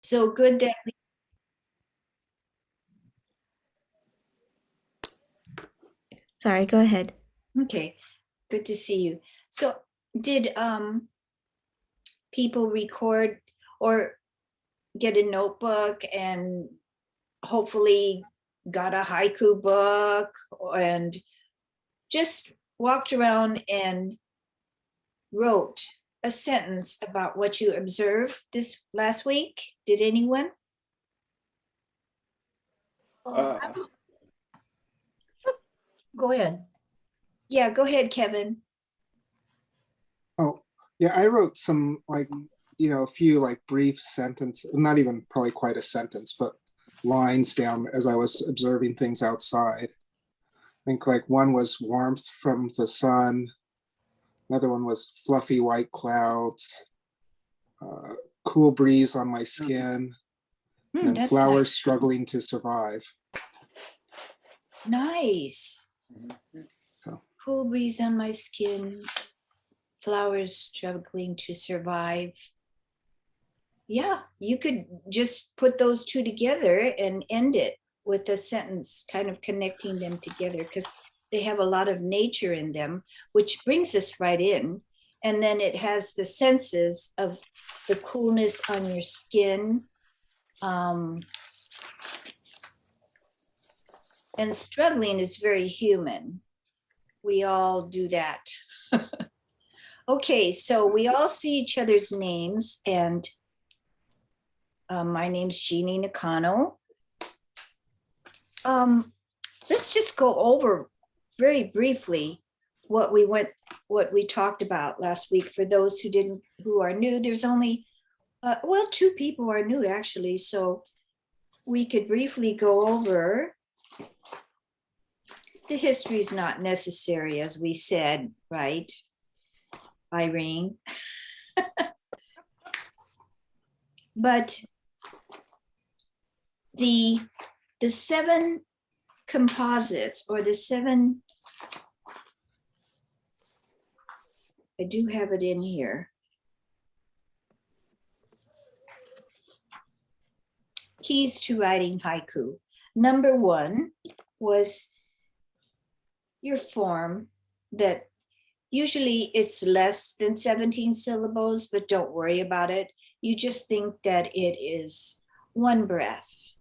So good that, Sorry, go ahead. okay, good to see you. So did people record or get a notebook and hopefully got a haiku book and just walked around and wrote a sentence about what you observed this last week? Did anyone? Uh, Go ahead. Yeah, go ahead, Kevin. oh, yeah, I wrote some a few brief sentence, not even probably quite a sentence, but lines down as I was observing things outside. I think one was warmth from the sun. Another one was fluffy white clouds, cool breeze on my skin, and That's flowers struggling to survive. nice. So Cool breeze on my skin, flowers struggling to survive. Yeah, you could just put those two together and end it with a sentence, kind of connecting them together because they have a lot of nature in them, which brings us right in. And then it has the senses of the coolness on your skin. And struggling is very human. We all do that. Okay, so we all see each other's names, and my name's Genie Nakano. Let's just go over very briefly what we talked about last week. For those who are new, there's only, two people are new actually, so we could briefly go over. The history is not necessary, as we said, right, Irene? But the 7 composites, or the 7, I do have it in here. Keys to writing haiku. Number 1 was your form, that usually it's less than 17 syllables, but don't worry about it. You just think that it is one breath.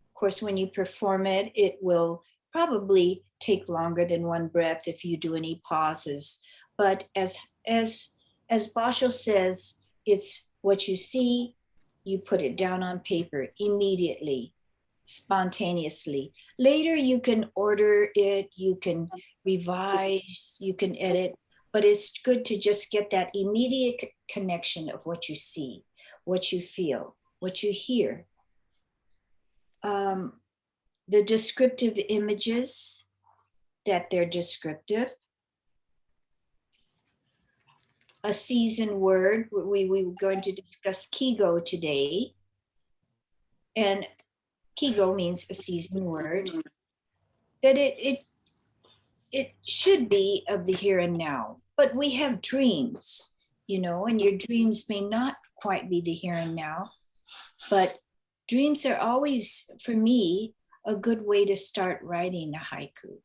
Of course, when you perform it, it will probably take longer than one breath if you do any pauses. But as Basho says, it's what you see, you put it down on paper immediately, spontaneously. Later, you can order it, you can revise, you can edit, but it's good to just get that immediate connection of what you see, what you feel, what you hear. The descriptive images, that they're descriptive. A season word, we were going to discuss kigo today. And kigo means a season word. That it should be of the here and now, but we have dreams, and your dreams may not quite be the here and now, but dreams are always, for me, a good way to start writing a haiku.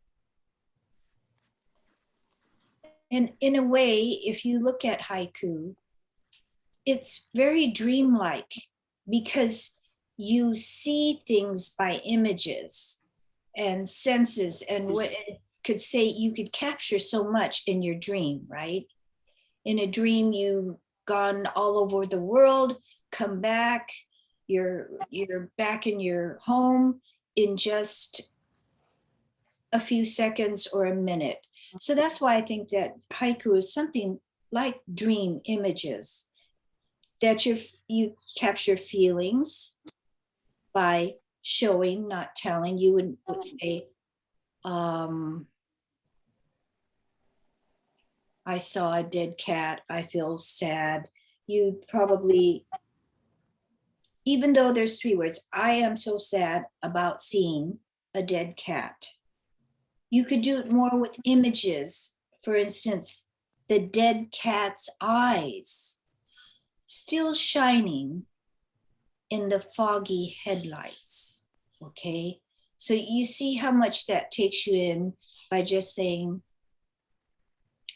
And in a way, if you look at haiku, it's very dreamlike because you see things by images and senses, and what it could say, you could capture so much in your dream, right? In a dream, you've gone all over the world, come back, you're back in your home in just a few seconds or a minute. So that's why I think that haiku is something like dream images, that you capture feelings by showing, not telling. You would say, I saw a dead cat, I feel sad. You probably, even though there's 3 words, I am so sad about seeing a dead cat. You could do it more with images. For instance, the dead cat's eyes still shining in the foggy headlights. Okay, so you see how much that takes you in by just saying,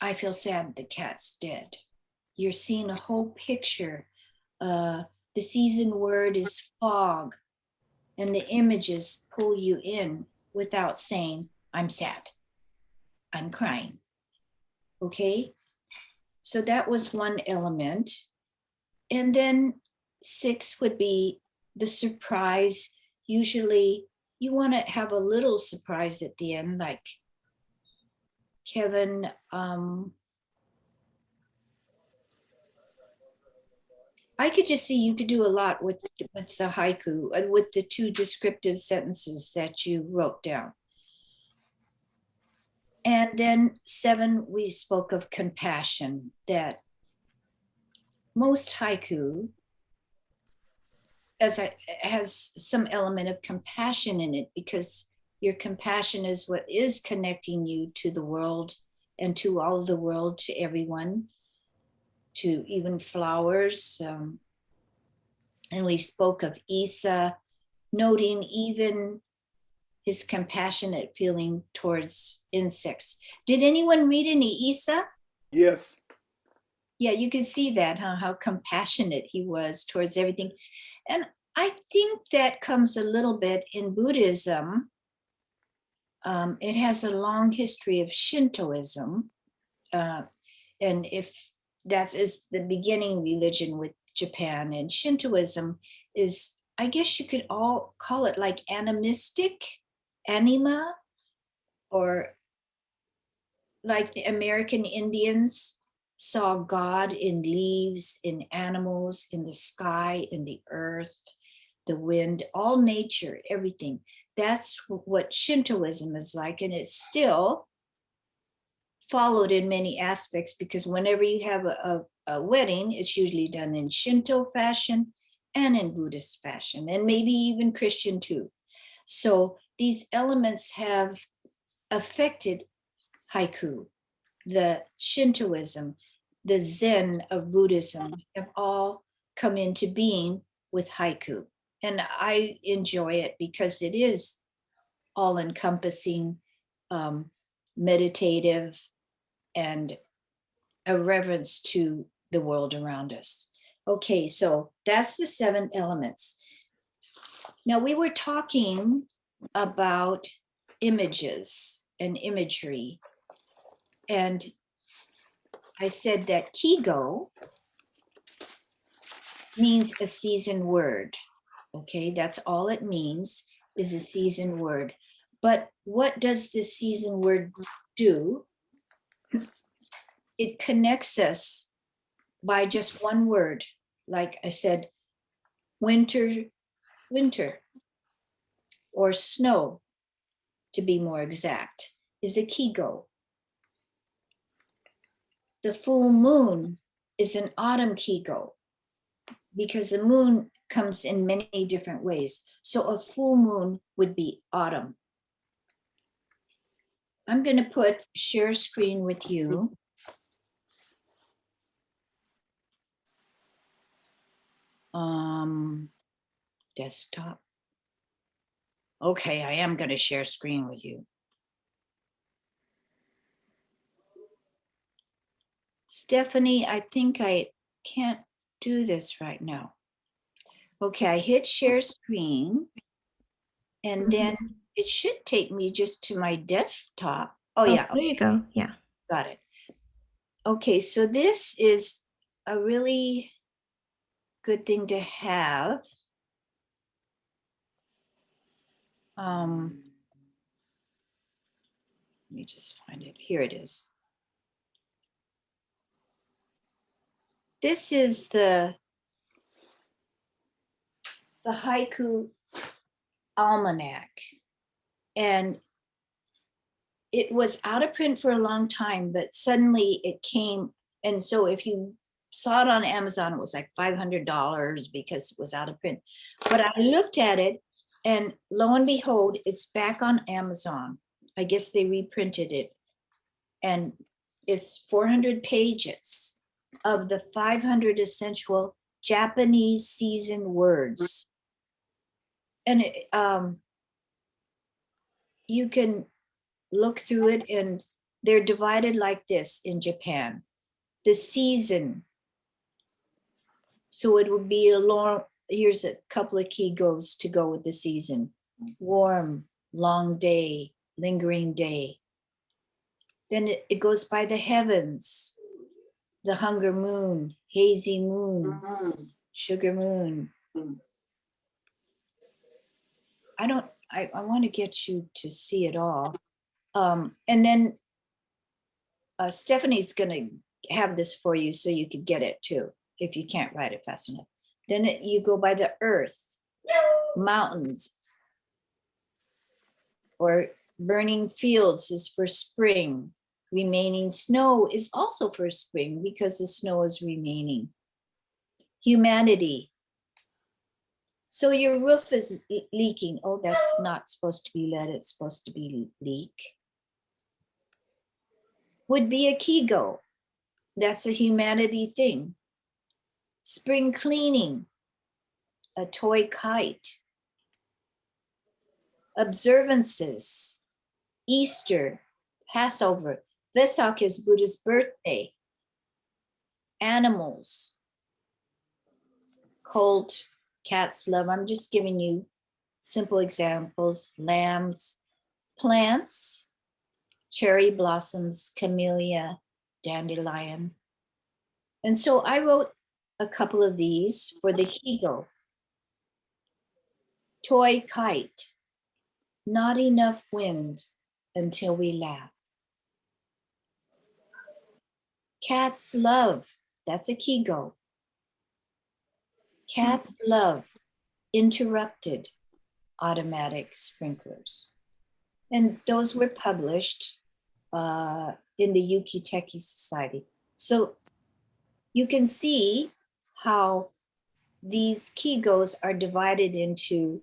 I feel sad the cat's dead. You're seeing a whole picture. The season word is fog, and the images pull you in without saying, I'm sad, I'm crying. Okay, so that was one element. And then 6 would be the surprise. Usually you want to have a little surprise at the end, like Kevin, I could just see you could do a lot with the haiku, with the 2 descriptive sentences that you wrote down. And then 7, we spoke of compassion, that most haiku has some element of compassion in it, because your compassion is what is connecting you to the world, and to all of the world, to everyone, to even flowers. And we spoke of Isa, noting even his compassionate feeling towards insects. Did anyone read any Isa? Yes. Yeah, you could see that, huh? How compassionate he was towards everything. And I think that comes a little bit in Buddhism. It has a long history of Shintoism. And if that is the beginning religion with Japan, and Shintoism is, I guess you could all call it like animistic, anima, or like the American Indians saw God in leaves, in animals, in the sky, in the earth, the wind, all nature, everything. That's what Shintoism is like. And it's still followed in many aspects, because whenever you have a wedding, it's usually done in Shinto fashion and in Buddhist fashion, and maybe even Christian too. So these elements have affected haiku. The Shintoism, the Zen of Buddhism have all come into being with haiku. And I enjoy it because it is all encompassing, meditative, and a reverence to the world around us. Okay, so that's the 7 elements. Now, we were talking about images and imagery, and I said that kigo means a season word. Okay, that's all it means, is a season word. But what does this season word do? It connects us by just one word. Like I said, winter, winter, or snow, to be more exact, is a kigo. The full moon is an autumn kigo, because the moon comes in many different ways. So a full moon would be autumn. I'm going to put share screen with you. Desktop. Okay, I am going to share screen with you. Stephanie, I think I can't do this right now. Okay, I hit share screen, and then it should take me just to my desktop. Oh yeah, There you go. Yeah. got it. Okay, so this is a really good thing to have. Let me just find it. Here it is. This is the Haiku Almanac. And it was out of print for a long time, but suddenly it came. And so if you saw it on Amazon, it was like $500 because it was out of print. But I looked at it, and lo and behold, it's back on Amazon. I guess they reprinted it. And it's 400 pages of the 500 essential Japanese seasoned words. And you can look through it, and they're divided like this in Japan. The season. So it would be a long, here's a couple of kigos to go with the season. Warm, long day, lingering day. Then it goes by the heavens, the hunger moon, hazy moon, sugar moon. I want to get you to see it all. And then Stephanie's going to have this for you so you could get it too, if you can't write it fast enough. Then you go by the earth, mountains, or burning fields is for spring. Remaining snow is also for spring because the snow is remaining. Humanity. So your roof is leaking. Oh, that's not supposed to be lead, it's supposed to be leak. Would be a kigo. That's a humanity thing. Spring cleaning, a toy kite. Observances, Easter, Passover. Vesak is Buddha's birthday. Animals, colt, cat's love. I'm just giving you simple examples. Lambs, plants, cherry blossoms, camellia, dandelion. And so I wrote a couple of these for the kigo. Toy kite, not enough wind until we laugh. Cat's love, that's a kigo. Cat's love, interrupted automatic sprinklers. And those were published in the Yuki Teki Society. So you can see how these kigos are divided into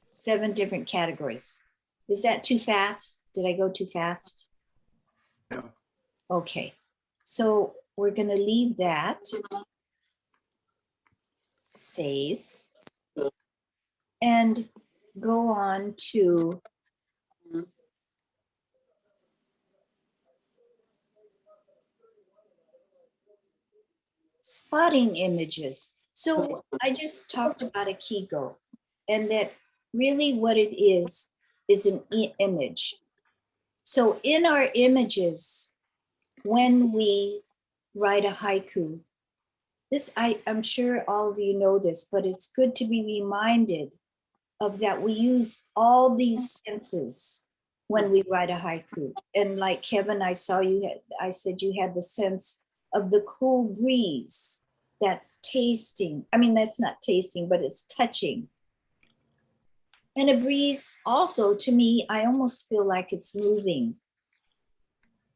7 different categories. Is that too fast? Did I go too fast? No. Okay, so we're gonna leave that. Save. And go on to spotting images. So I just talked about a kigo, and that really what it is an image. So in our images, when we write a haiku, this I'm sure all of you know this, but it's good to be reminded of that we use all these senses when we write a haiku. And like Kevin, I said you had the sense of the cool breeze that's tasting. I mean, that's not tasting, but it's touching. And a breeze also, to me, I almost feel like it's moving.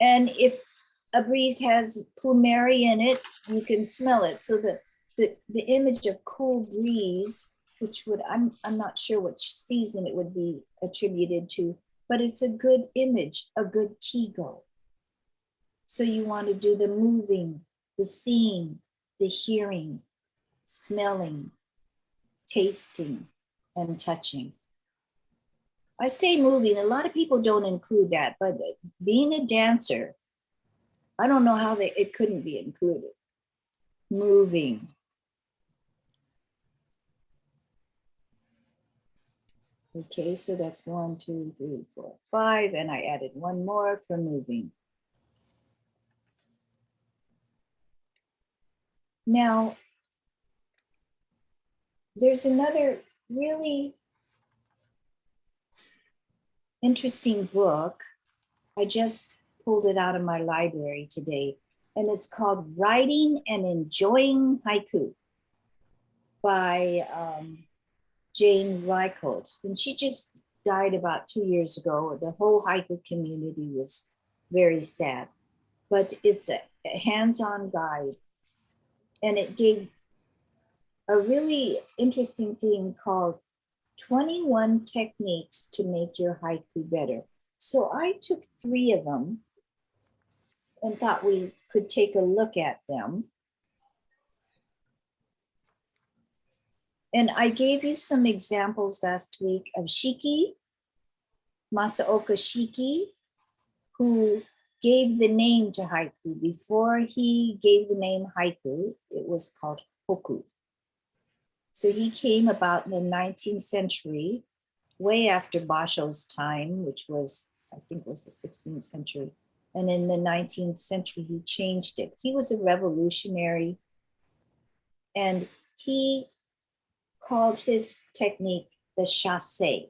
And if a breeze has plumeria in it, you can smell it. So the image of cool breeze, which would, I'm not sure which season it would be attributed to, but it's a good image, a good kigo. So you want to do the moving, the seeing, the hearing, smelling, tasting, and touching. I say moving, a lot of people don't include that, but being a dancer, I don't know how it couldn't be included. Moving. Okay, so that's 1, 2, 3, 4, 5, and I added one more for moving. Now, there's another really interesting book. I just pulled it out of my library today, and it's called Writing and Enjoying Haiku by Jane Reicholt. And she just died about 2 years ago. The whole haiku community was very sad, but it's a hands-on guide. And it gave a really interesting thing called 21 techniques to make your haiku better. So I took 3 of them and thought we could take a look at them. And I gave you some examples last week of Shiki, Masaoka Shiki, who gave the name to haiku. Before he gave the name haiku, it was called hoku. So he came about in the 19th century, way after Basho's time, which was, I think was the 16th century. And in the 19th century, he changed it. He was a revolutionary, and he called his technique the chasse,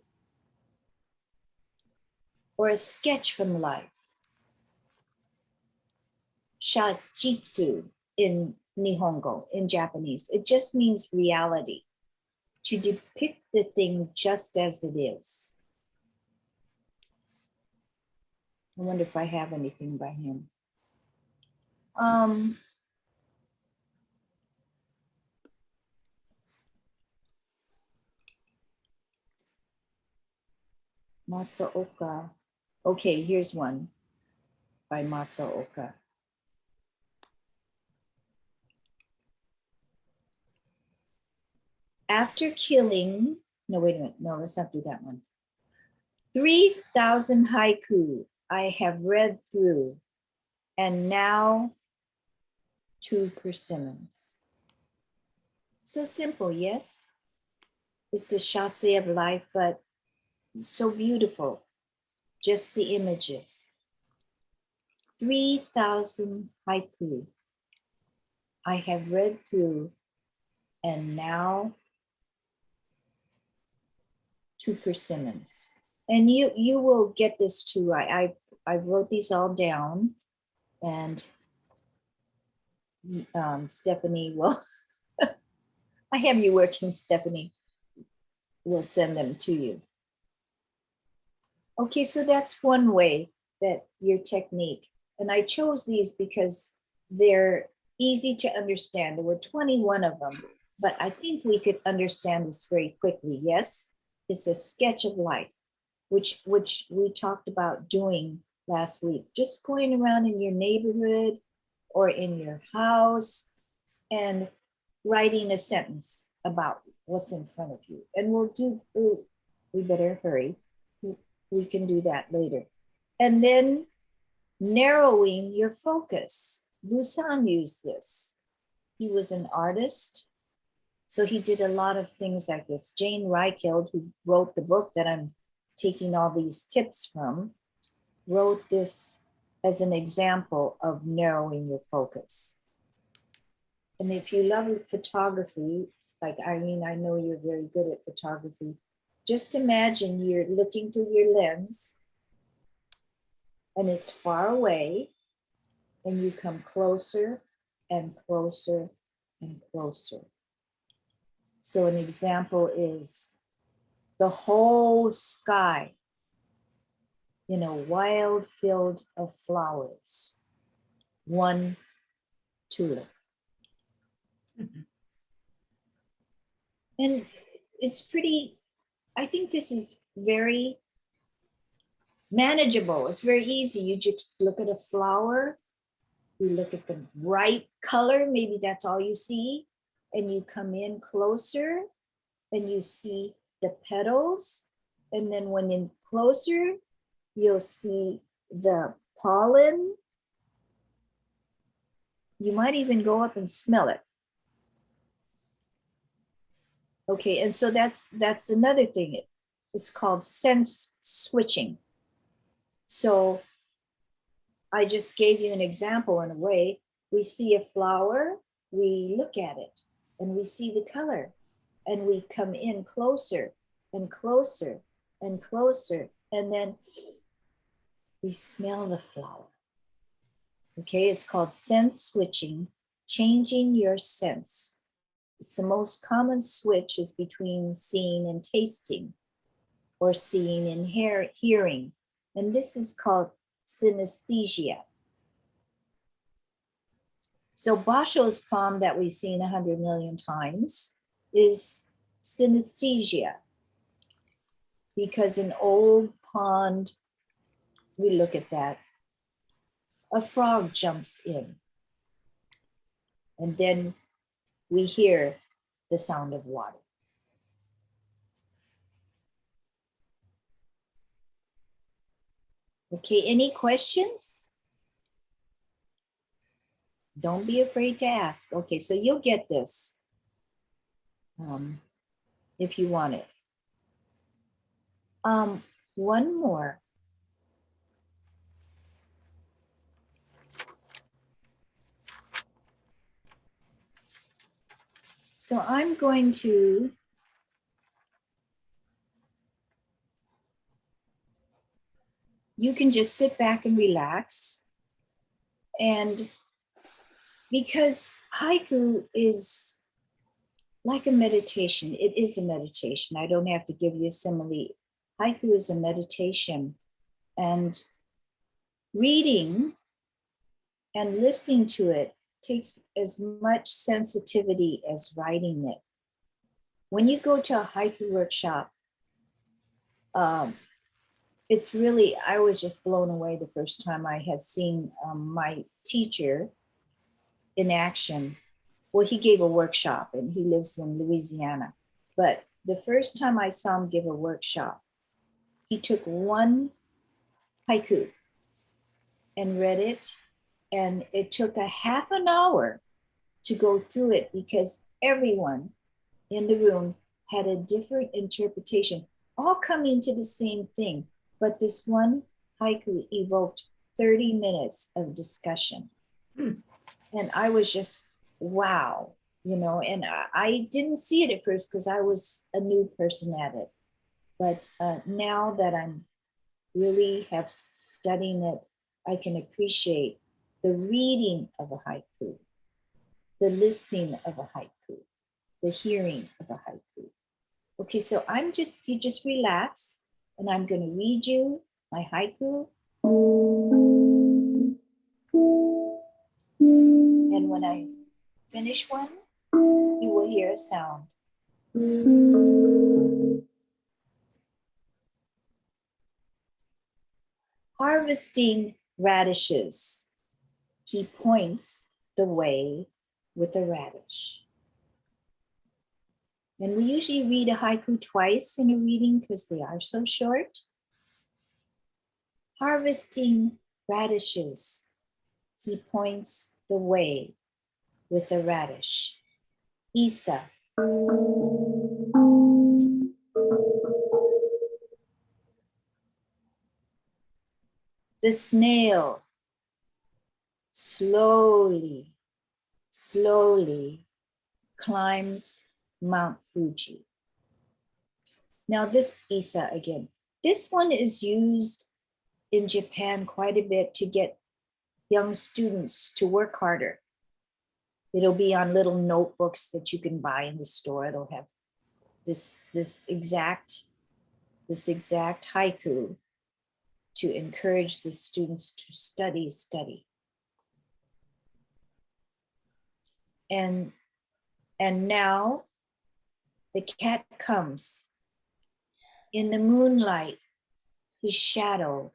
or a sketch from life. Shajitsu in Nihongo, in Japanese. It just means reality, to depict the thing just as it is. I wonder if I have anything by him. Masaoka. Okay, here's one by Masaoka. After killing, no, wait a minute. No, let's not do that one. 3,000 haiku I have read through, and now 2 persimmons. So simple, yes? It's a chasse of life, but so beautiful. Just the images. 3,000 haiku I have read through, and now 2 persimmons. And you will get this too. I wrote these all down, and Stephanie will, I have you working, Stephanie will send them to you. Okay, so that's one way that your technique, and I chose these because they're easy to understand. There were 21 of them, but I think we could understand this very quickly. Yes, it's a sketch of life, which we talked about doing last week, just going around in your neighborhood or in your house and writing a sentence about what's in front of you. And we better hurry. We can do that later. And then narrowing your focus. Busan used this. He was an artist, so he did a lot of things like this. Jane Reicheld, who wrote the book that I'm taking all these tips from, wrote this as an example of narrowing your focus. And if you love photography, like Irene, I know you're very good at photography. Just imagine you're looking through your lens and it's far away, and you come closer and closer and closer. So an example is the whole sky in a wild field of flowers, one tulip. Mm-hmm. And it's pretty, I think this is very manageable. It's very easy. You just look at a flower, you look at the bright color, maybe that's all you see, and you come in closer and you see the petals. And then when in closer, you'll see the pollen. You might even go up and smell it. Okay, and so that's another thing. It's called sense switching. So I just gave you an example in a way. We see a flower, we look at it, and we see the color, and we come in closer and closer and closer, and then we smell the flower. Okay, it's called sense switching, changing your sense. It's the most common switch is between seeing and tasting, or seeing and hearing. And this is called synesthesia. So Basho's poem that we've seen 100 million times is synesthesia, because an old pond, we look at that, a frog jumps in, and then we hear the sound of water. Okay, any questions? Don't be afraid to ask. Okay, so you'll get this if you want it. One more. So I'm going to you can just sit back and relax. And because haiku is like a meditation, it is a meditation. I don't have to give you a simile. Haiku is a meditation. And reading and listening to it takes as much sensitivity as writing it. When you go to a haiku workshop, it's really, I was just blown away the first time I had seen my teacher in action. Well, he gave a workshop and he lives in Louisiana. But the first time I saw him give a workshop, he took one haiku and read it. And it took a half an hour to go through it because everyone in the room had a different interpretation, all coming to the same thing. But this one haiku evoked 30 minutes of discussion. And I was just, wow, and I didn't see it at first because I was a new person at it. But now that I'm really have studying it, I can appreciate the reading of a haiku, the listening of a haiku, the hearing of a haiku. Okay, so you just relax and I'm going to read you my haiku. And when I finish one, you will hear a sound. Harvesting radishes, he points the way with a radish. And we usually read a haiku twice in a reading because they are so short. Harvesting radishes, he points the way with a radish. Isa. The snail slowly climbs Mount Fuji. Now this Isa again, this one is used in Japan quite a bit to get young students to work harder. It'll be on little notebooks that you can buy in the store. It'll have this exact haiku to encourage the students to study. And now the cat comes. In the moonlight, his shadow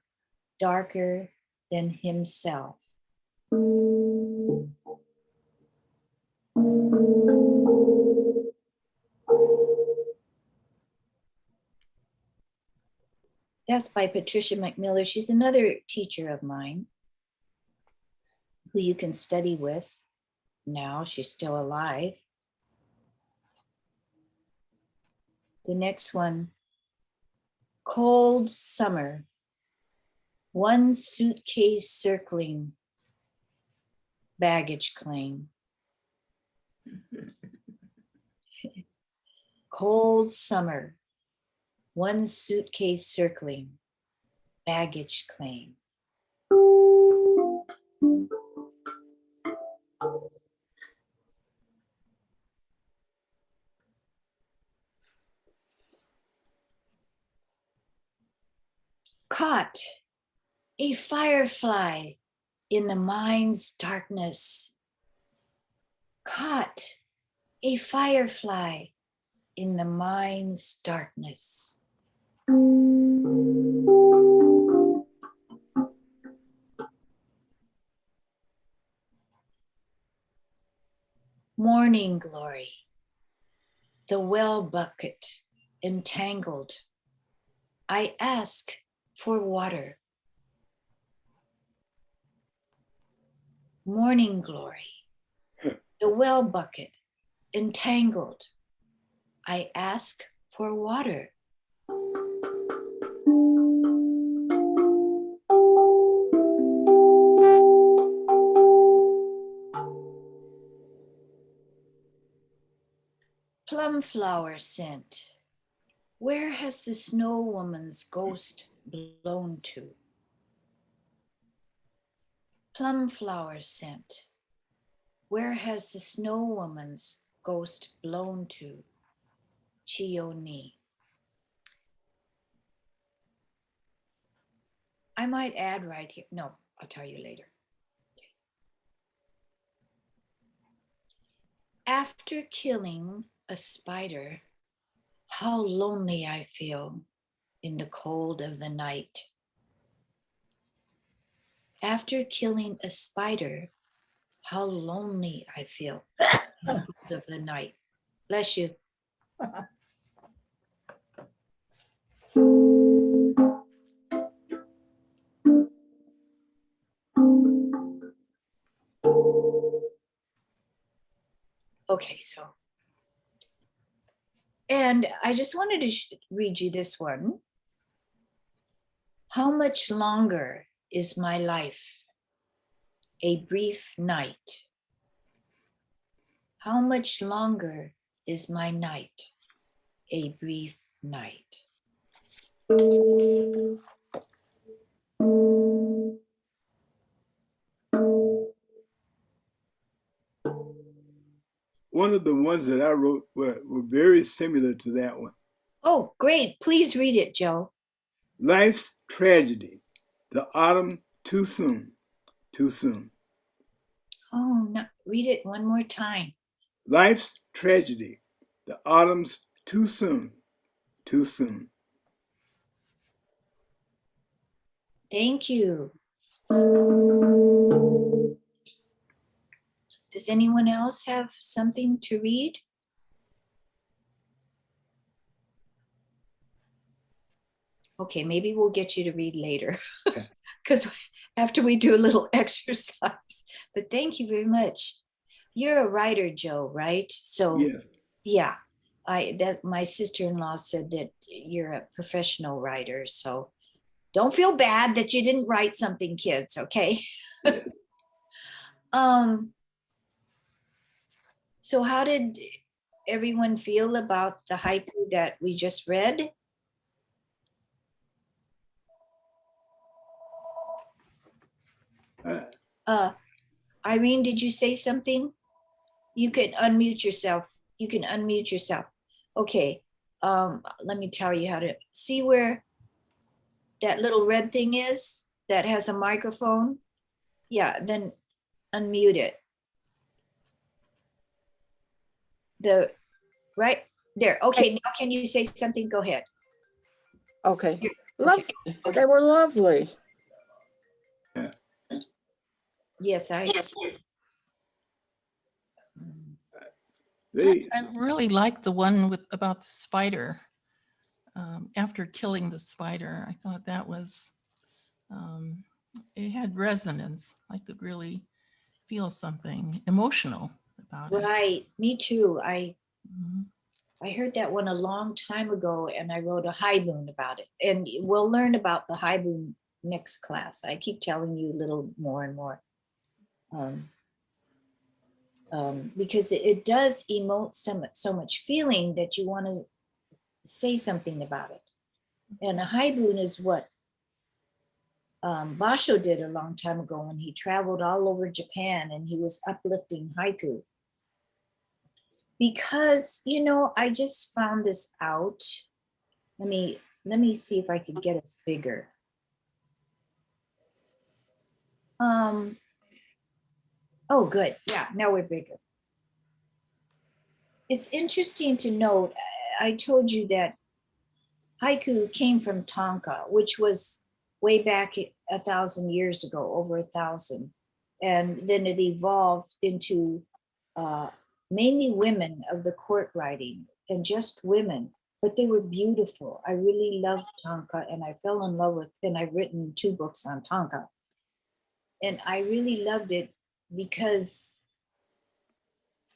darker than himself. That's by Patricia McMiller. She's another teacher of mine who you can study with now. She's still alive. The next one, cold summer, one suitcase circling, baggage claim. Cold summer, one suitcase circling, baggage claim. Caught a firefly in the mind's darkness. Caught a firefly in the mind's darkness. Morning glory, the well bucket entangled. I ask for water. morning glory, the well bucket, entangled. I ask for water. Plum flower scent. Where has the snow woman's ghost blown to? Plum flower scent. Where has the snow woman's ghost blown to? Chiyo ni. I might add right here. No, I'll tell you later. After killing a spider, how lonely I feel in the cold of the night. After killing a spider, how lonely I feel in the cold of the night. Bless you. Okay, so, and I just wanted to read you this one. How much longer is my life? A brief night. How much longer is my night? A brief night. One of the ones that I wrote were very similar to that one. Oh, great. Please read it, Joe. Life's tragedy, the autumn too soon, too soon. Oh, no, read it one more time. Life's tragedy, the autumn's too soon, too soon. Thank you. Does anyone else have something to read? Okay, maybe we'll get you to read later because after we do a little exercise. But thank you very much. You're a writer, Joe, right? So Yes. yeah, my sister-in-law said that you're a professional writer. So don't feel bad that you didn't write something, kids, okay? So how did everyone feel about the haiku that we just read? Irene, did you say something? You can unmute yourself. You can unmute yourself. Okay. Let me tell you how to see where that little red thing is that has a microphone. Yeah, then unmute it. The right there. Okay, now can you say something? Go ahead. Okay. Okay. Lovely. Okay. They were lovely. Yes, I. I really like the one with about the spider. After killing the spider, I thought that was, it had resonance. I could really feel something emotional about it. Right, me too. Mhm. I heard that one a long time ago and I wrote a haiku about it. And we'll learn about the haiku next class. I keep telling you a little more and more. Because it does emote so much feeling that you want to say something about it. And a haiku is what Basho did a long time ago when he traveled all over Japan and he was uplifting haiku. Because, you know, I just found this out. Let me see if I could get it bigger. Oh, good. Yeah, now we're bigger. It's interesting to note, I told you that haiku came from Tonka, which was way back 1,000 years ago, over 1,000. And then it evolved into mainly women of the court writing and just women, but they were beautiful. I really loved Tonka and I fell in love with, and I've written 2 books on Tonka. And I really loved it because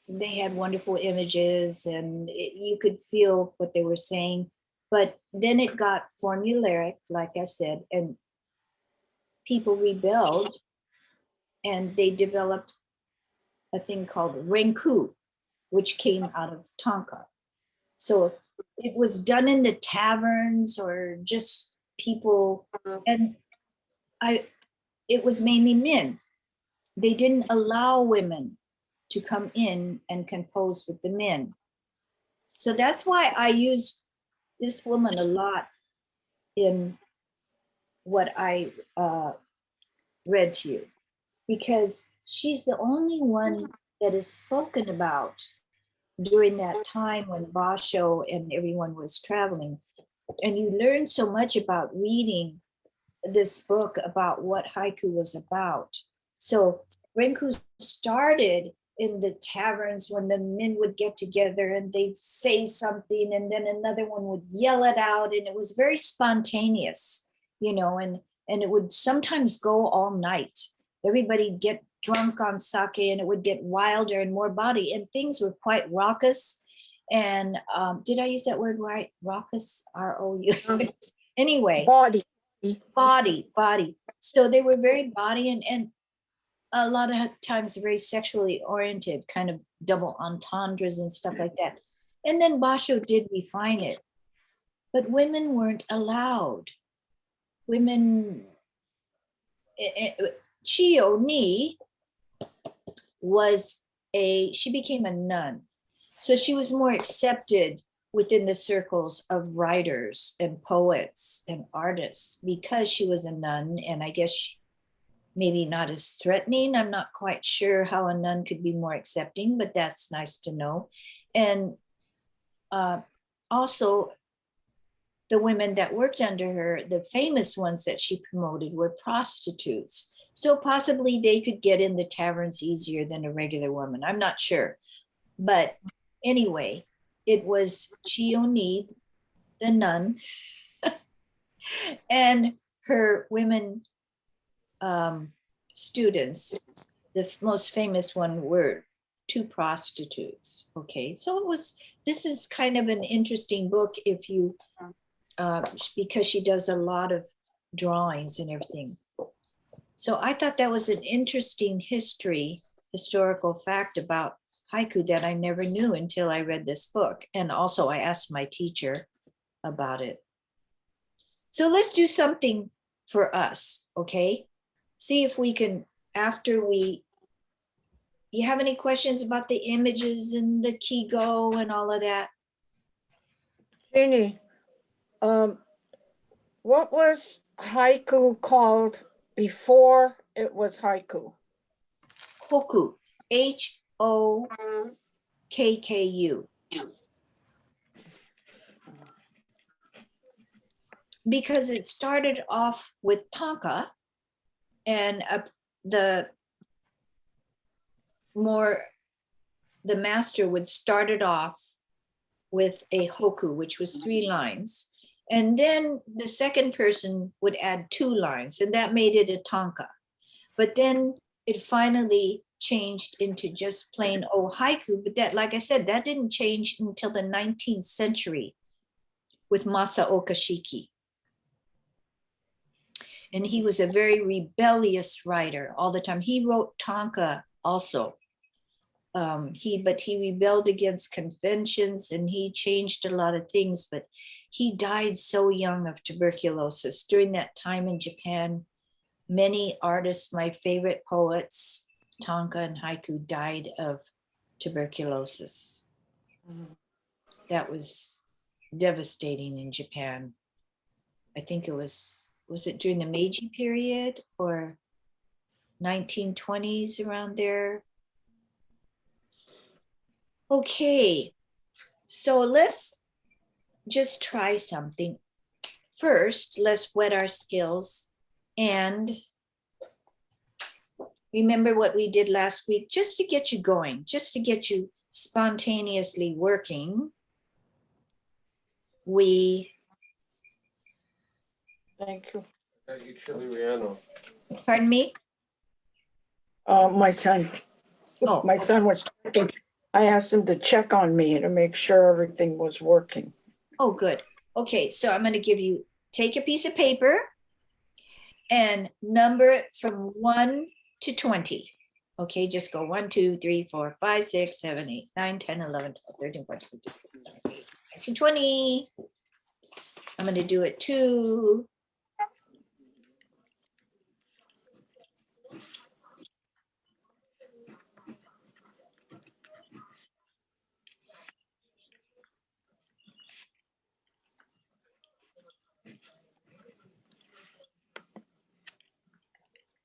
they had wonderful images and you could feel what they were saying. But then it got formulaic, like I said, and people rebelled and they developed a thing called renku, which came out of tanka. So it was done in the taverns or just people, and it was mainly men. They didn't allow women to come in and compose with the men. So that's why I use this woman a lot in what I read to you, because she's the only one that is spoken about during that time when Basho and everyone was traveling. And you learn so much about reading this book about what haiku was about. So Renku started in the taverns when the men would get together and they'd say something and then another one would yell it out, and it was very spontaneous, and it would sometimes go all night. Everybody'd get drunk on sake and it would get wilder and more body, and things were quite raucous. And did I use that word right? Raucous, R-O-U. Anyway, body. So they were very body and a lot of times very sexually oriented, kind of double entendres and stuff like that. And then Basho did refine it, but women weren't allowed. Women, Chiyo Ni she became a nun. So she was more accepted within the circles of writers and poets and artists because she was a nun, and I guess maybe not as threatening. I'm not quite sure how a nun could be more accepting, but that's nice to know. And also the women that worked under her, the famous ones that she promoted were prostitutes. So possibly they could get in the taverns easier than a regular woman. I'm not sure. But anyway, it was Chiyo-ni, the nun, and her women students. The most famous one were 2 prostitutes. Okay, so this is kind of an interesting book if you, because she does a lot of drawings and everything. So I thought that was an interesting historical fact about haiku that I never knew until I read this book. And also I asked my teacher about it. So let's do something for us, okay? See if we can, you have any questions about the images and the kigo and all of that? Genie, what was haiku called before it was haiku? Hoku, Hokku. Because it started off with tanka, and the master would start it off with a hoku, which was 3 lines. And then the second person would add 2 lines, and that made it a tanka. But then it finally changed into just plain old haiku. But that, like I said, that didn't change until the 19th century with Masaoka Shiki. And he was a very rebellious writer all the time. He wrote tanka also. But he rebelled against conventions and he changed a lot of things, but he died so young of tuberculosis. During that time in Japan, many artists, my favorite poets, tanka and haiku, died of tuberculosis. That was devastating in Japan. I think it was it during the Meiji period or 1920s, around there? Okay, so let's just try something. First, let's whet our skills and remember what we did last week, just to get you going, just to get you spontaneously working. Thank you. Thank you, Chili Riano. Pardon me? My son, Oh, my son was checking. I asked him to check on me to make sure everything was working. Oh, good. Okay, so I'm going to give you, take a piece of paper and number it from 1 to 20. Okay, just go 1, 2, 3, 4, 5, 6, 7, 8, 9, 10, 11, 12, 13, 14, 15, 16, 17, 18, 19, 20. I'm going to do it too.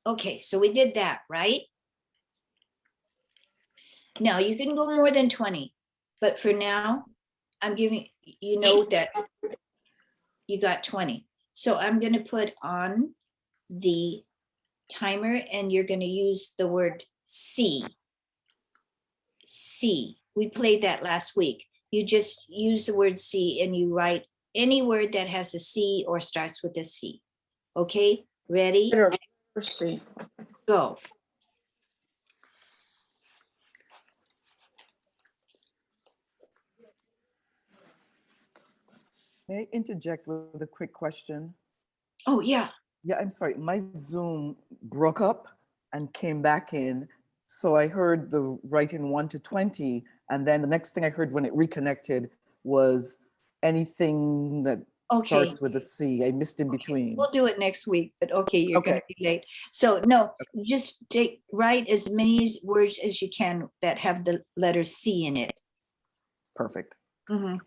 Okay, so we did that, right? Now you can go more than 20, but for now, I'm giving, you know that you got 20. So I'm going to put on the timer and you're going to use the word see. See. We played that last week. You just use the word see and you write any word that has a C or starts with a C. Okay, ready? See. Go. May I interject with a quick question? Oh, yeah. Yeah, I'm sorry. My Zoom broke up and came back in. So I heard the writing 1 to 20. And then the next thing I heard when it reconnected was anything that Okay. starts with a C. I missed in between. We'll do it next week, but okay, you're going to Okay. be late. So no, just write as many words as you can that have the letter C in it. Perfect. Mhm.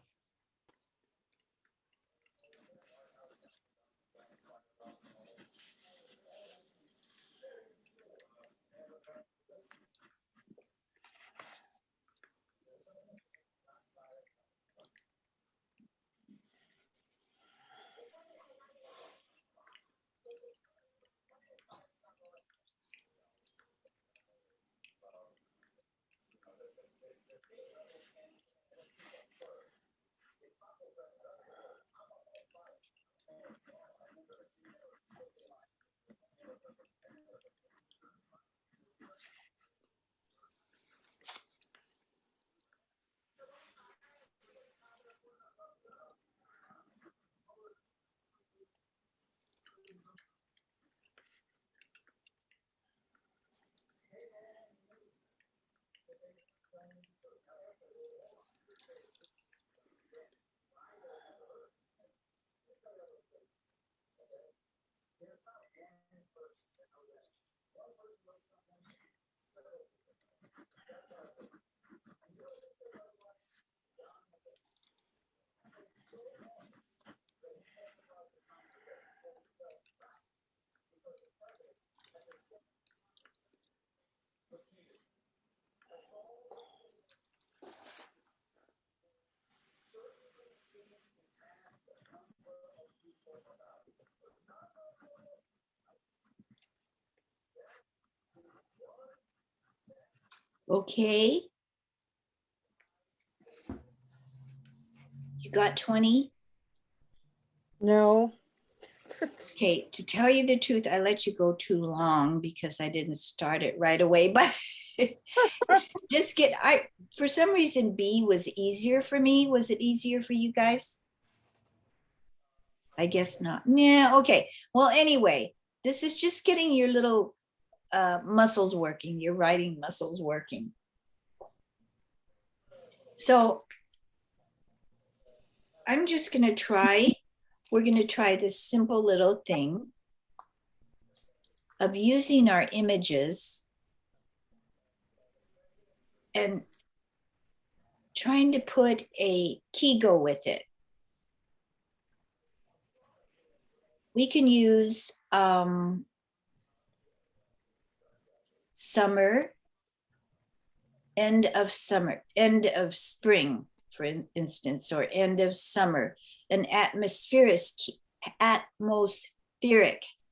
Okay. You got 20? No. Okay, to tell you the truth, I let you go too long because I didn't start it right away, but just for some reason, B was easier for me. Was it easier for you guys? I guess not. Yeah, okay. Well, anyway, this is just getting your little muscles working, your writing muscles working. So I'm just going to try, we're going to try this simple little thing of using our images and trying to put a kigo with it. We can use summer, end of spring, for instance, or end of summer, an atmospheric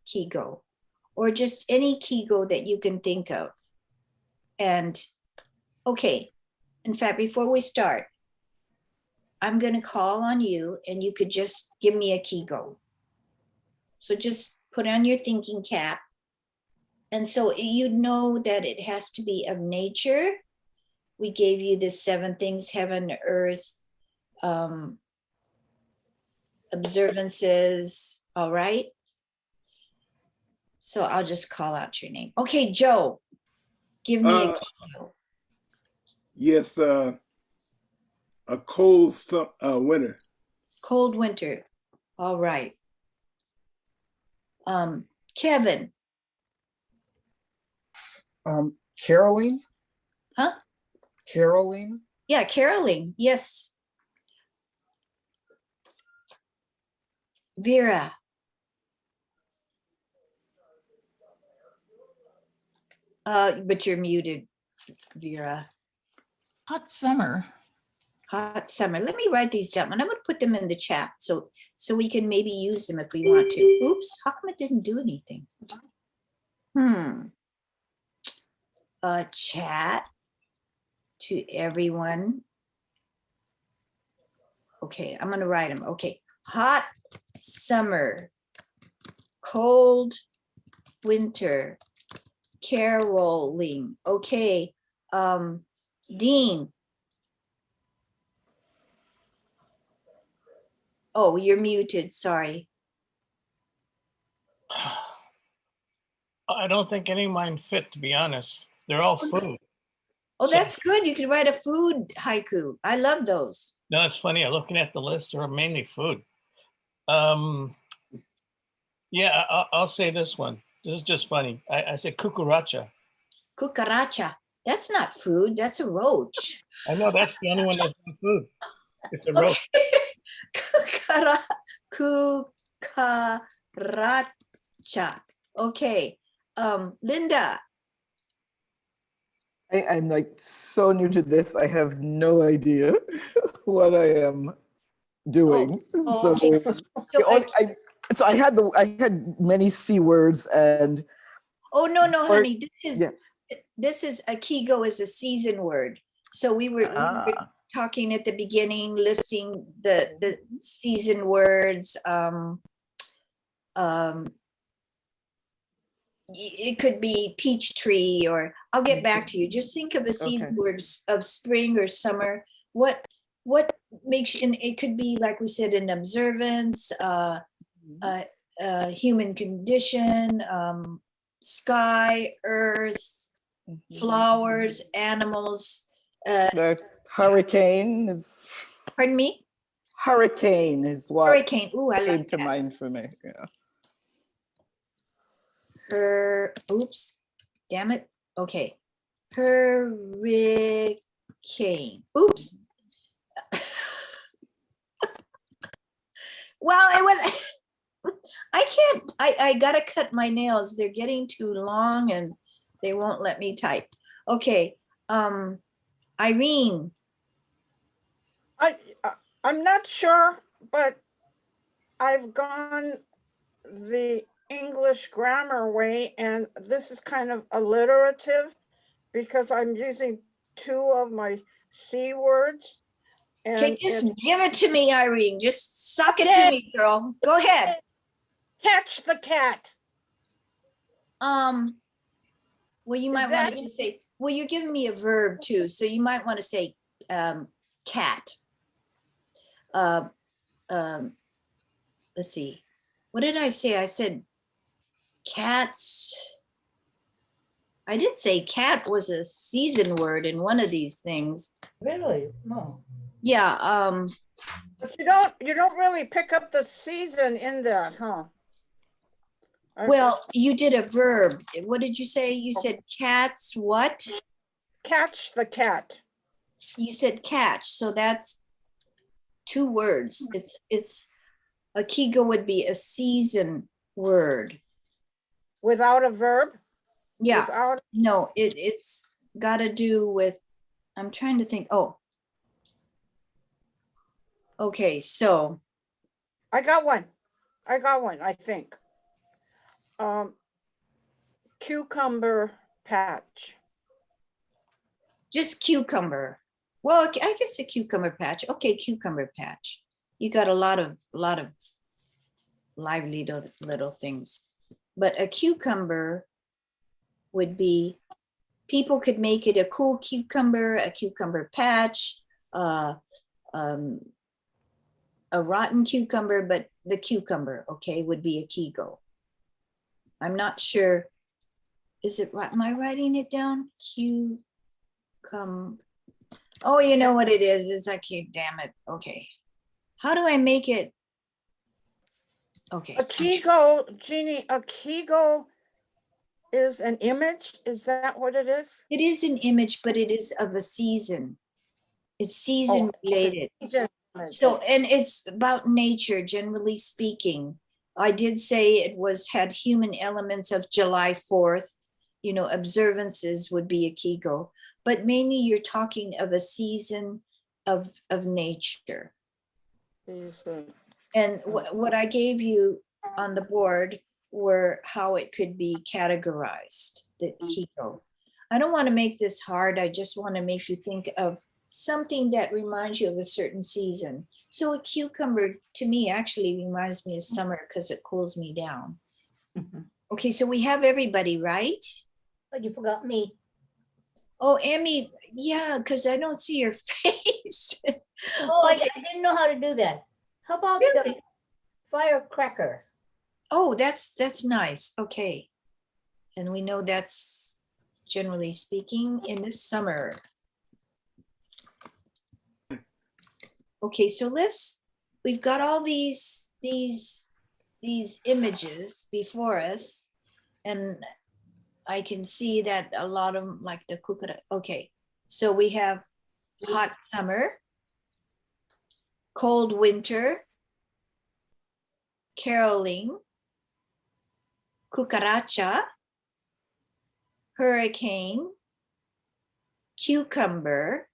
kigo, or just any kigo that you can think of. And okay, in fact, before we start, I'm going to call on you and you could just give me a kigo. So just put on your thinking cap And so you know that it has to be of nature. We gave you the 7 things, heaven, earth, observances. All right. So I'll just call out your name. Okay, Joe, give me a kigo. Yes, a cold winter. Cold winter. All right. Kevin. Caroline? Huh? Caroline? Yeah, Caroline. Yes. Vera. But you're muted, Vera. Hot summer. Hot summer. Let me write these down, and I'm going to put them in the chat so we can maybe use them if we want to. Oops, how come it didn't do anything? Chat to everyone. Okay, I'm going to write them. Okay, hot summer, cold winter, caroling. Okay, Dean. Oh, you're muted, sorry. I don't think any of mine fit, to be honest. They're all food. Oh, So- that's good. You could write a food haiku. I love those. No, it's funny. I'm looking at the list. They're mainly food. Yeah, I'll say this one. This is just funny. I said cucaracha. Cucaracha. That's not food. That's a roach. I know that's the only one that's not food. It's a roach. Cucaracha. Okay. Linda. I'm like so new to this. I have no idea what I am doing. Oh, So, So I had many C words and oh no, Or- honey. This is a kigo is a season word. So we were talking at the beginning, listing the season words. It could be peach tree, or I'll get back to you. Just think of a season words of spring or summer. What makes you, and it could be, like we said, an observance, human condition, sky, earth, flowers, animals. the hurricane is Pardon me? hurricane is what Hurricane. Ooh, I came like to that. mind for me. Yeah. Oops, damn it. Okay. Hurricane. Oops. Well, it was, I gotta cut my nails. They're getting too long and they won't let me type. Okay, Irene. I'm not sure, but I've gone the English grammar way, and this is kind of alliterative because I'm using 2 of my C words. Okay, And just give it to me, Irene. Just suck it to me, girl. Go ahead. catch the cat. Well, you Is might want that- to say, well, you're giving me a verb too, so you might want to say cat. Let's see. What did I say? I said cats. I did say cat was a season word in one of these things. Really? No. Yeah. But you don't really pick up the season in that, huh? Well, you did a verb. What did you say? You said cats. What? Catch the cat. You said catch. So that's 2 words. It's a kigo would be a season word. Without a verb? Yeah. Without, No, it's got to do with, I'm trying to think. Oh. Okay, so I got one, I think. Cucumber patch. just cucumber. Well, I guess a cucumber patch. Okay, cucumber patch. You got a lot of lively little things. But a cucumber would be, people could make it a cool cucumber, a cucumber patch, um, a rotten cucumber, but the cucumber, okay, would be a kigo. I'm not sure. Is it right? Am I writing it down? Cucumber. Oh, you know what it is? It's like, damn it. Okay. How do I make it? Okay. A kigo, Jeannie, a kigo is an image? Is that what it is? It is an image, but it is of a season. It's season related. It's an image. So, and it's about nature, generally speaking. I did say it had human elements of July 4th, you know, observances would be a kigo, but mainly you're talking of a season of nature. And what I gave you on the board were how it could be categorized, the kigo. I don't want to make this hard. I just want to make you think of something that reminds you of a certain season. So a cucumber to me actually reminds me of summer because it cools me down. Okay, so we have everybody, right? But you forgot me. Oh, Emmy, yeah, because I don't see your face. Oh, I didn't know how to do that. How about the firecracker? Oh, that's nice. Okay. And we know that's generally speaking in the summer. Okay, so we've got all these images before us, and I can see that a lot of them, like the kukura. Okay, so we have hot summer, cold winter, caroling, cucaracha, hurricane, cucumber,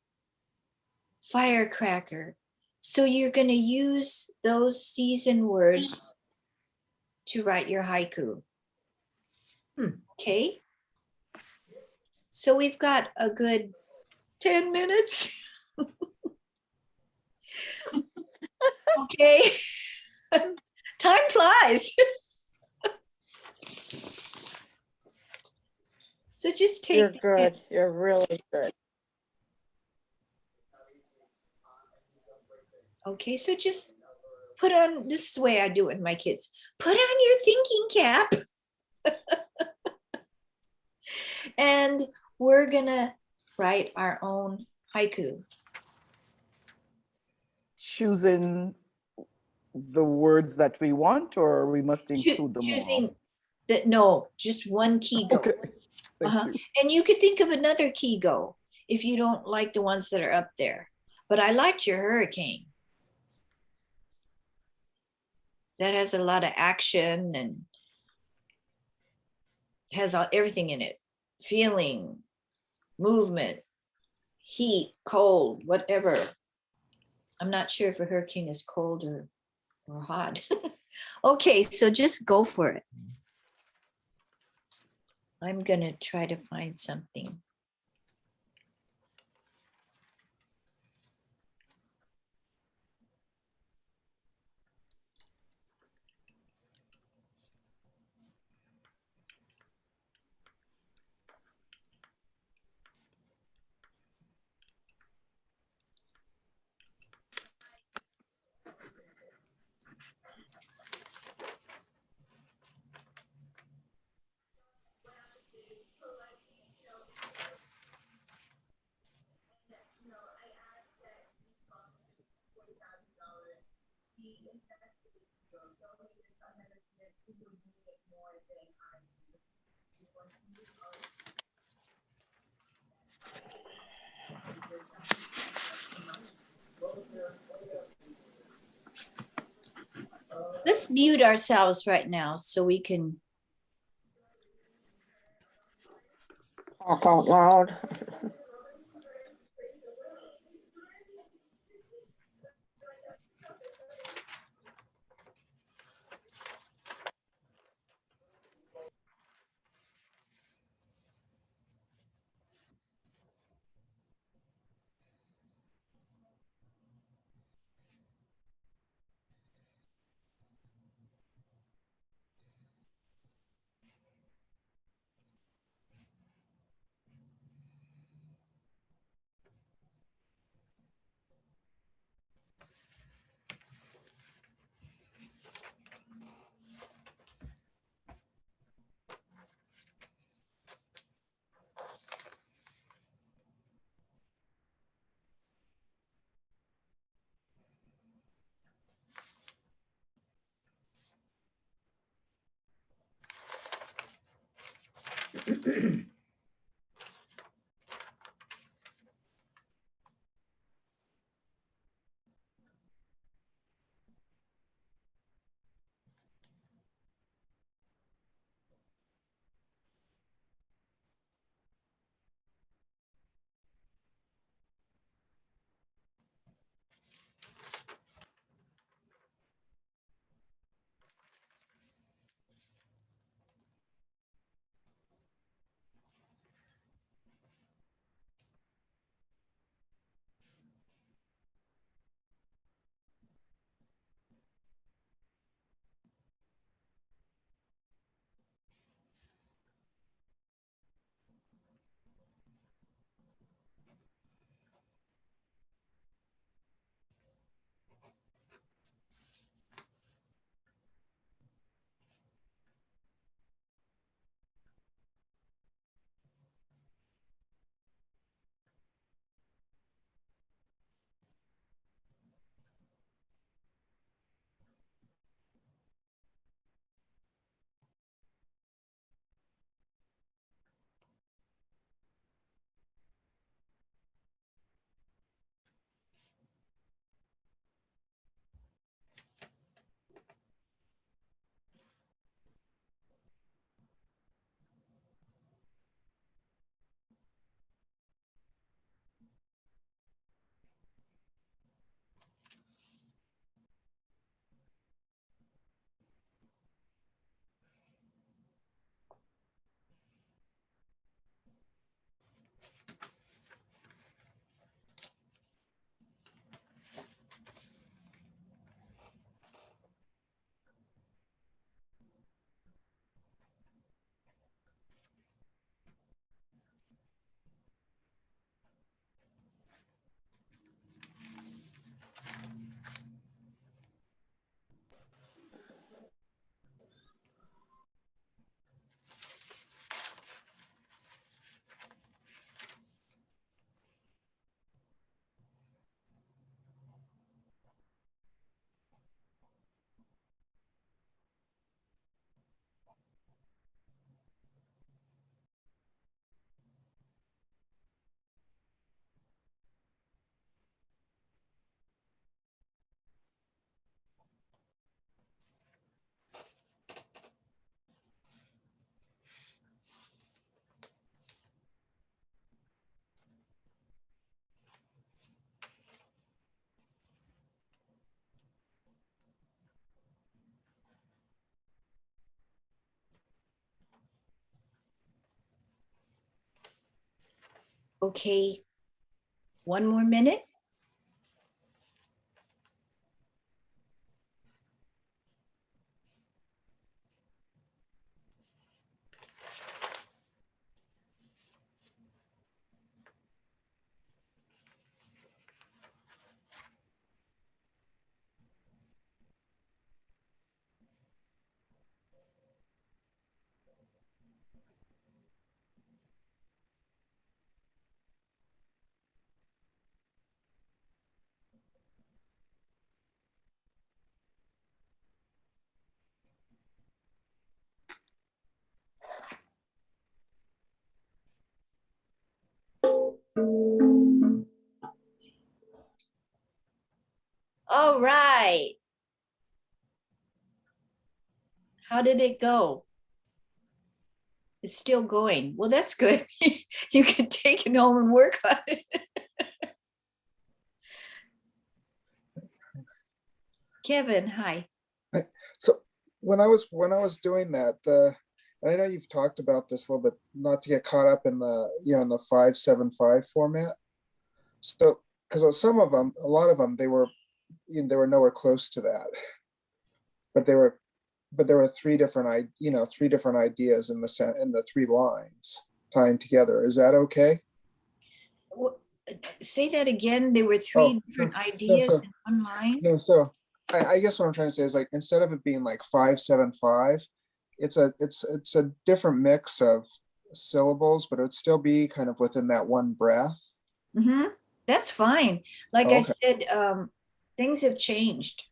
firecracker. So you're going to use those season words to write your haiku. Okay. So we've got a good 10 minutes. Okay. Time flies. So just take. You're good. You're really good. Okay, so just put on, this is the way I do it with my kids. Put on your thinking cap. And we're gonna write our own haiku. Choosing the words that we want, or we must include them all? Choosing that, no, just one kigo. Okay. Thank you. And you could think of another kigo if you don't like the ones that are up there. But I liked your hurricane. That has a lot of action and has everything in it. Feeling, movement, heat, cold, whatever. I'm not sure if a hurricane is cold or hot. Okay, so just go for it. I'm gonna try to find something. Let's mute ourselves right now so we can Talk out loud. Okay, one more minute. All right. How did it go? It's still going. Well, that's good. You can take it home and work on it. Kevin, hi. So when I was doing that, and I know you've talked about this a little bit, not to get caught up in the in the 575 format. So because some of them, a lot of them, they were nowhere close to that, but there were three different ideas in the three lines tying together. Is that okay? Say that again. There were three different ideas in one line. No, so I guess what I'm trying to say is, like, instead of it being like 575, it's a different mix of syllables, but it would still be kind of within that one breath. Mm-hmm. That's fine. Like I Okay. said, things have changed.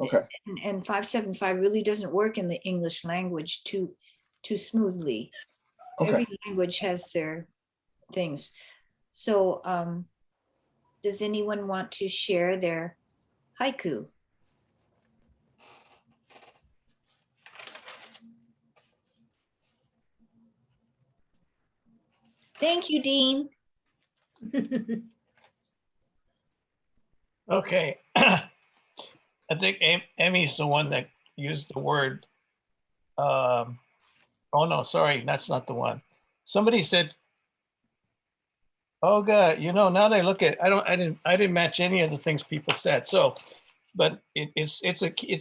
Okay. And 575 really doesn't work in the English language too smoothly. Okay. Every language has their things. So does anyone want to share their haiku? Thank you, Dean. Okay. I think Emmy's the one that used the word. Oh no, sorry, that's not the one. Somebody said, "Oh God, now that I look at, I didn't match any of the things people said." So, but it's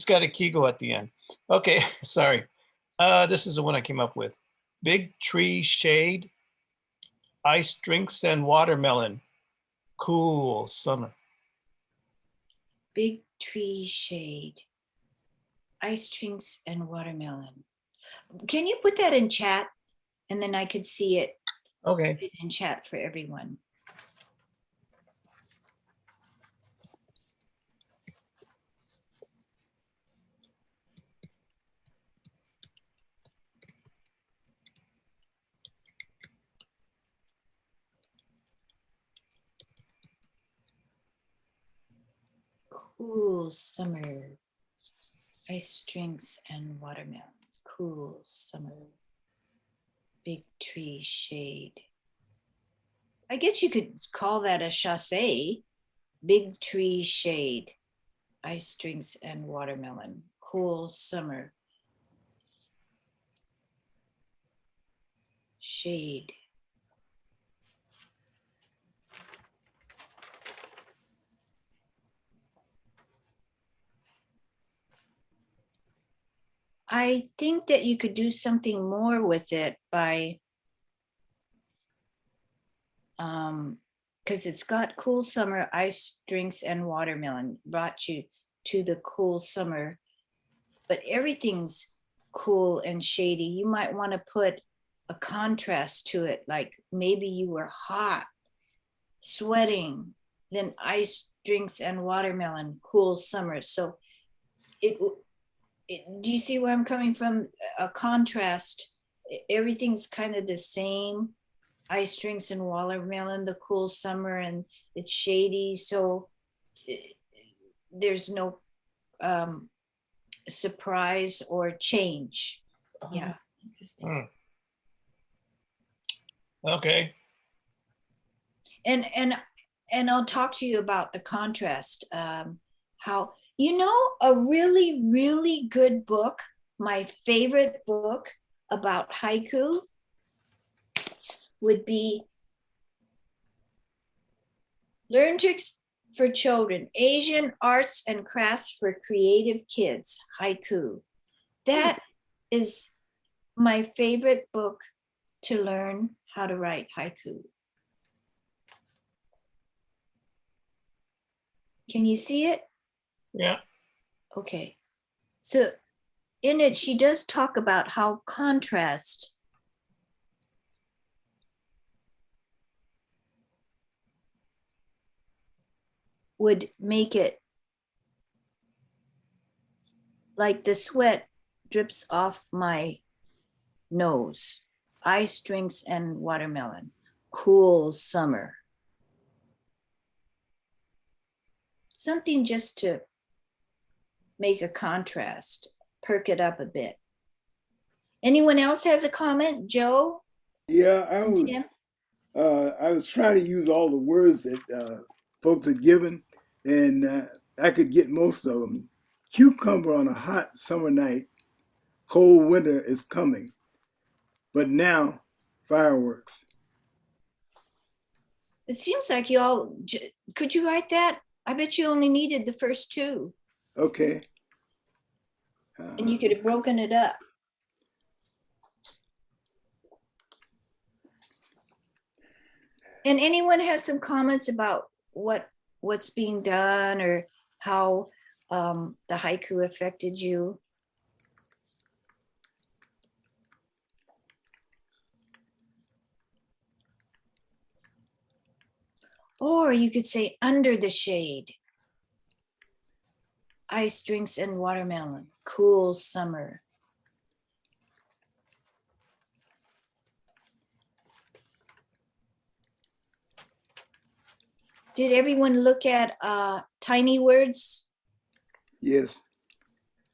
got a kigo at the end. Okay, sorry. This is the one I came up with. Big tree shade, ice drinks and watermelon. Cool summer. Big tree shade, ice drinks and watermelon. Can you put that in chat? And then I could see it Okay. in chat for everyone. Cool summer, ice drinks and watermelon. Cool summer, big tree shade. I guess you could call that a chasse. Big tree shade, ice drinks and watermelon. Cool summer, shade. I think that you could do something more with it by, because it's got cool summer, ice drinks and watermelon, brought you to the cool summer, but everything's cool and shady. You might want to put a contrast to it, like maybe you were hot, sweating, then ice drinks and watermelon, cool summer. So do you see where I'm coming from? A contrast. Everything's kind of the same. Ice drinks and watermelon, the cool summer, and it's shady. So there's no surprise or change. Yeah. Okay. And I'll talk to you about the contrast. How, a really, really good book, my favorite book about haiku would be Learn Tricks for Children, Asian Arts and Crafts for Creative Kids, Haiku. That is my favorite book to learn how to write haiku. Can you see it? Yeah. Okay. So in it, she does talk about how contrast would make it like the sweat drips off my nose. Ice drinks and watermelon. Cool summer. Something just to make a contrast, perk it up a bit. Anyone else has a comment? Joe? Yeah, Tim? I was trying to use all the words that folks had given, and I could get most of them. Cucumber on a hot summer night, cold winter is coming, but now fireworks. It seems like y'all, could you write that? I bet you only needed the first two. Okay. And you could have broken it up. And anyone has some comments about what's being done or how the haiku affected you? Or you could say under the shade. Ice drinks and watermelon, cool summer. Did everyone look at Tiny Words? Yes.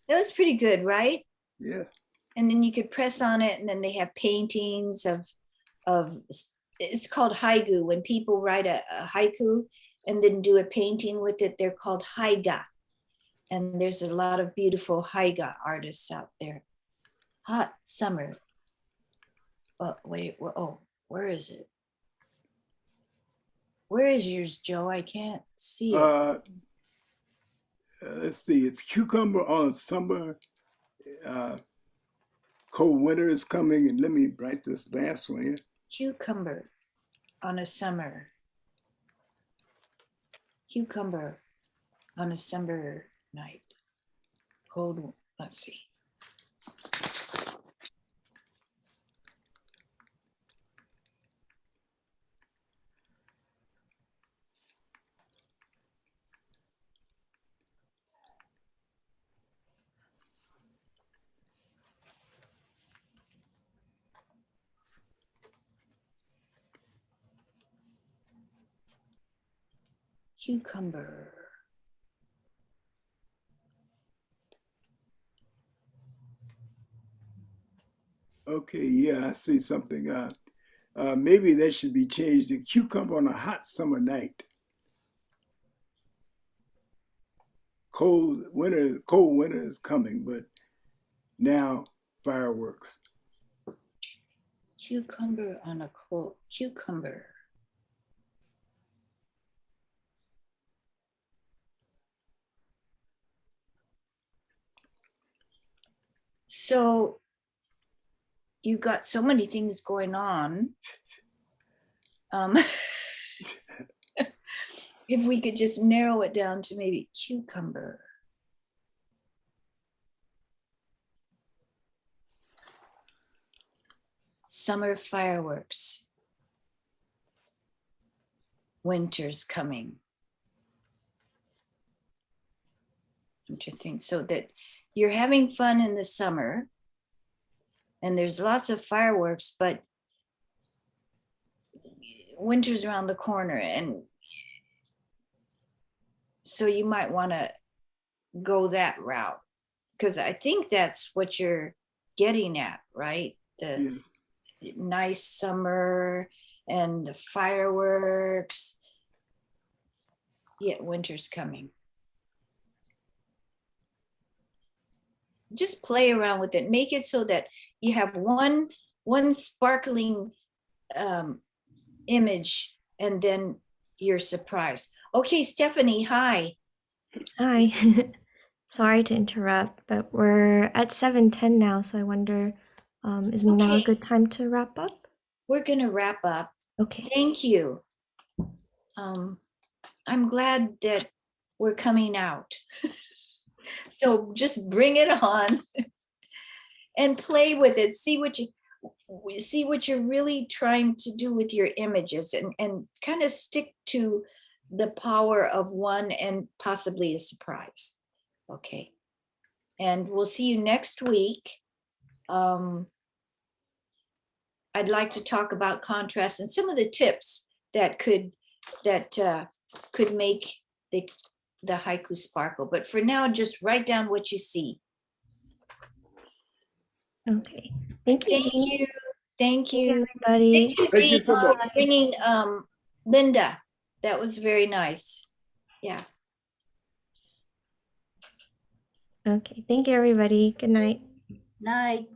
That was pretty good, right? Yeah. And then you could press on it, and then they have paintings of it's called haiku. When people write a haiku and then do a painting with it, they're called haiga. And there's a lot of beautiful haiga artists out there. Hot summer. Oh, wait, oh, where is it? Where is yours, Joe? I can't see it. Let's see. It's cucumber on a summer. Cold winter is coming, and let me write this last one here. Cucumber on a summer. Cucumber on a summer night. Cold, let's see. Cucumber. Okay, yeah, I see something. Maybe that should be changed to cucumber on a hot summer night. Cold winter is coming, but now fireworks. Cucumber on a cold cucumber. So you got so many things going on. If we could just narrow it down to maybe cucumber. Summer fireworks. Winter's coming. Don't you think? So that you're having fun in the summer and there's lots of fireworks, but winter's around the corner, and so you might want to go that route, because I think that's what you're getting at, right? The Yes. nice summer and the fireworks. Yeah, winter's coming. Just play around with it. Make it so that you have one sparkling image, and then you're surprised. Okay, Stephanie, hi. Hi. Sorry to interrupt, but we're at 7:10 now, so I wonder, isn't now a Okay. good time to wrap up? We're gonna wrap up. Okay. Thank you. I'm glad that we're coming out. So just bring it on and play with it. See what you're really trying to do with your images, and kind of stick to the power of one and possibly a surprise. Okay. And we'll see you next week. I'd like to talk about contrast and some of the tips that could make the haiku sparkle. But for now, just write down what you see. Okay. Thank you, Thank Jeannie. you. Thank you. Everybody. Thank you, Thank you Jean, so much. for bringing Linda. That was very nice. Yeah. Okay. Thank you, everybody. Good night. Night.